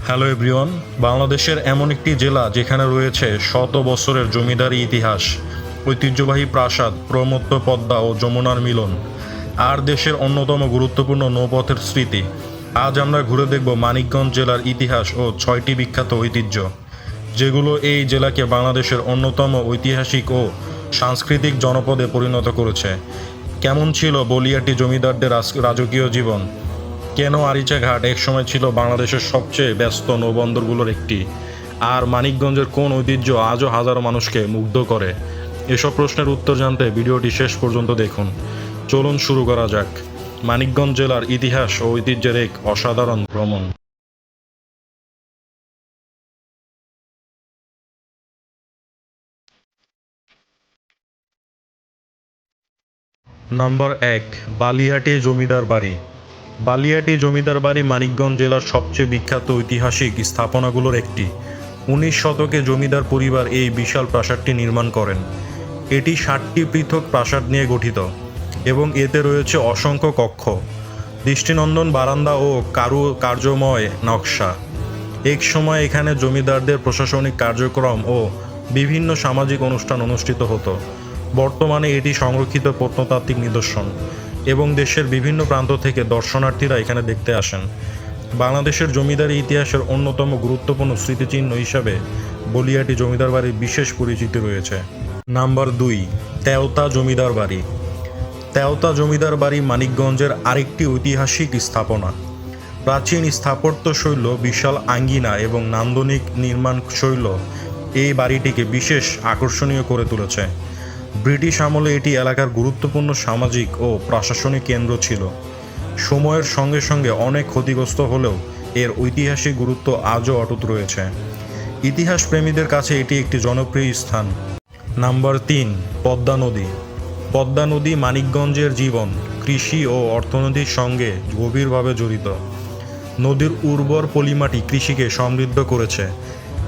Hello everyone, বাংলাদেশের এমন একটি জেলা যেখানে রয়েছে শত বছরের জমিদারি ইতিহাস, ঐতিহ্যবাহী প্রাসাদ, প্রমত্ত পদ্মা ও যমুনার মিলন, আর দেশের অন্যতম গুরুত্বপূর্ণ নৌপথের স্মৃতি। আজ আমরা ঘুরে দেখব মানিকগঞ্জ জেলার ইতিহাস ও 6টি বিখ্যাত ঐতিহ্য, যেগুলো এই জেলাকে বাংলাদেশের অন্যতম ঐতিহাসিক ও সাংস্কৃতিক জনপদে পরিণত করেছে। কেমন ছিল বলিয়াটি জমিদারদের রাজকীয় জীবন? কেন আরিচা ঘাট একসময় ছিল বাংলাদেশের সবচেয়ে ব্যস্ত নৌবন্দরগুলোর একটি? আর মানিকগঞ্জের কোন ঐতিহ্য আজও হাজারো মানুষকে মুগ্ধ করে? এসব প্রশ্নের উত্তর জানতে ভিডিওটি শেষ পর্যন্ত দেখুন। চলুন শুরু করা যাক মানিকগঞ্জ জেলার ইতিহাস ও ঐতিহ্যের এক অসাধারণ ভ্রমণ। নম্বর 1, বালিয়াটি জমিদার বাড়ি। বালিয়াটি জমিদার বাড়ি মানিকগঞ্জ জেলার সবচেয়ে বিখ্যাত ঐতিহাসিক স্থাপনাগুলোর একটি। 19 শতকে জমিদার পরিবার এই বিশাল প্রাসাদটি নির্মাণ করেন। এটি 7টি পৃথক প্রাসাদ নিয়ে গঠিত এবং এতে রয়েছে অসংখ্য কক্ষ, দৃষ্টিনন্দন বারান্দা ও কার্যময় নকশা। এক সময় এখানে জমিদারদের প্রশাসনিক কার্যক্রম ও বিভিন্ন সামাজিক অনুষ্ঠান অনুষ্ঠিত হতো। বর্তমানে এটি সংরক্ষিত প্রত্নতাত্ত্বিক নিদর্শন এবং দেশের বিভিন্ন প্রান্ত থেকে দর্শনার্থীরা এখানে দেখতে আসেন। বাংলাদেশের জমিদারি ইতিহাসের অন্যতম গুরুত্বপূর্ণ স্মৃতিচিহ্ন হিসাবে বলিয়াটি জমিদার বাড়ির বিশেষ পরিচিতি রয়েছে। নাম্বার 2, তেওতা জমিদার বাড়ি। তেওতা জমিদার বাড়ি মানিকগঞ্জের আরেকটি ঐতিহাসিক স্থাপনা। প্রাচীন স্থাপত্য শৈল, বিশাল আঙ্গিনা এবং নান্দনিক নির্মাণ শৈল এই বাড়িটিকে বিশেষ আকর্ষণীয় করে তুলেছে। ব্রিটিশ আমলে এটি এলাকার গুরুত্বপূর্ণ সামাজিক ও প্রশাসনিক কেন্দ্র ছিল। সময়ের সঙ্গে সঙ্গে অনেক ক্ষতিগ্রস্ত হলেও এর ঐতিহাসিক গুরুত্ব আজও অটুট রয়েছে। ইতিহাস প্রেমীদের কাছে এটি একটি জনপ্রিয় স্থান। নাম্বার 3, পদ্মা নদী। পদ্মা নদী মানিকগঞ্জের জীবন, কৃষি ও অর্থনীতির সঙ্গে গভীরভাবে জড়িত। নদীর উর্বর পলিমাটি কৃষিকে সমৃদ্ধ করেছে।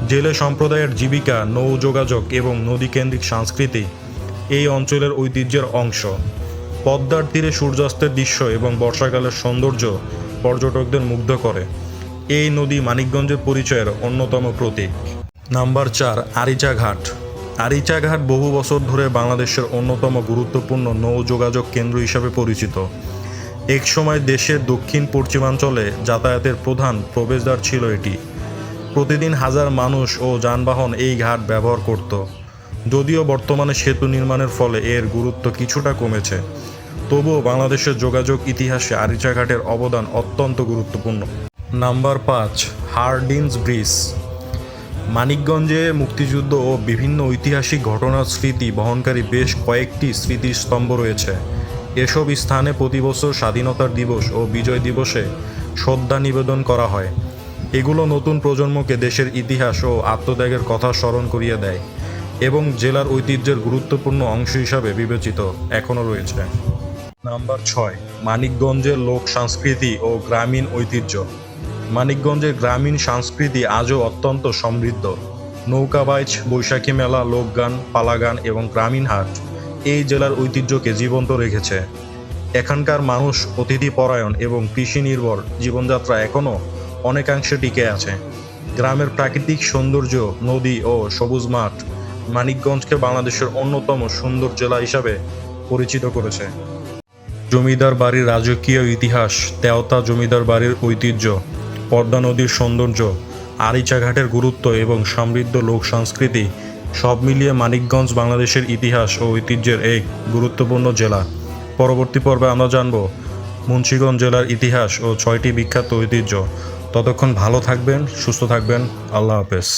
জেলে সম্প্রদায়ের জীবিকা, নৌ যোগাযোগ এবং নদীকেন্দ্রিক সংস্কৃতি এই অঞ্চলের ঐতিহ্যের অংশ। পদ্মার তীরে সূর্যাস্তের দৃশ্য এবং বর্ষাকালের সৌন্দর্য পর্যটকদের মুগ্ধ করে। এই নদী মানিকগঞ্জের পরিচয়ের অন্যতম প্রতীক। নাম্বার 4, আরিচা ঘাট। আরিচা ঘাট বহু বছর ধরে বাংলাদেশের অন্যতম গুরুত্বপূর্ণ নৌ যোগাযোগ কেন্দ্র হিসাবে পরিচিত। এক সময় দেশের দক্ষিণ পশ্চিমাঞ্চলে যাতায়াতের প্রধান প্রবেশদ্বার ছিল এটি। প্রতিদিন হাজার মানুষ ও যানবাহন এই ঘাট ব্যবহার করত। যদিও বর্তমানে সেতু নির্মাণের ফলে এর গুরুত্ব কিছুটা কমেছে, তবুও বাংলাদেশের যোগাযোগ ইতিহাসে আরিচা ঘাটের অবদান অত্যন্ত গুরুত্বপূর্ণ। Number 5, Hardinge bridge. মানিকগঞ্জে মুক্তিযুদ্ধ ও বিভিন্ন ঐতিহাসিক ঘটনার স্মৃতি বহনকারী বেশ কয়েকটি স্মৃতিস্তম্ভ রয়েছে। এসব স্থানে প্রতি বছর স্বাধীনতার দিবস ও বিজয় দিবসে শ্রদ্ধা নিবেদন করা হয়। এগুলো নতুন প্রজন্মকে দেশের ইতিহাস ও আত্মত্যাগের কথা স্মরণ করিয়ে দেয় এবং জেলার ঐতিহ্যের গুরুত্বপূর্ণ অংশ হিসাবে বিবেচিত এখনও রয়েছে। নাম্বার 6, মানিকগঞ্জের লোক সংস্কৃতি ও গ্রামীণ ঐতিহ্য। মানিকগঞ্জের গ্রামীণ সংস্কৃতি আজও অত্যন্ত সমৃদ্ধ। নৌকাবাইচ, বৈশাখী মেলা, লোকগান, পালাগান এবং গ্রামীণ হাট এই জেলার ঐতিহ্যকে জীবন্ত রেখেছে। এখানকার মানুষ অতিথিপরায়ণ এবং কৃষি নির্ভর জীবনযাত্রা এখনও অনেকাংশে টিকে আছে। গ্রামের প্রাকৃতিক সৌন্দর্য, নদী ও সবুজ মাঠ মানিকগঞ্জকে বাংলাদেশের অন্যতম সুন্দর জেলা হিসাবে পরিচিত করেছে। জমিদার বাড়ির রাজকীয় ইতিহাস, তেওতা জমিদার বাড়ির ঐতিহ্য, পদ্মা নদীর সৌন্দর্য, আরিচা ঘাটের গুরুত্ব এবং সমৃদ্ধ লোক সংস্কৃতি সব মিলিয়ে মানিকগঞ্জ বাংলাদেশের ইতিহাস ও ঐতিহ্যের এক গুরুত্বপূর্ণ জেলা। পরবর্তী পর্বে আমরা জানব মুন্সিগঞ্জ জেলার ইতিহাস ও 6টি বিখ্যাত ঐতিহ্য। ততক্ষণ ভালো থাকবেন, সুস্থ থাকবেন। আল্লাহ হাফেজ।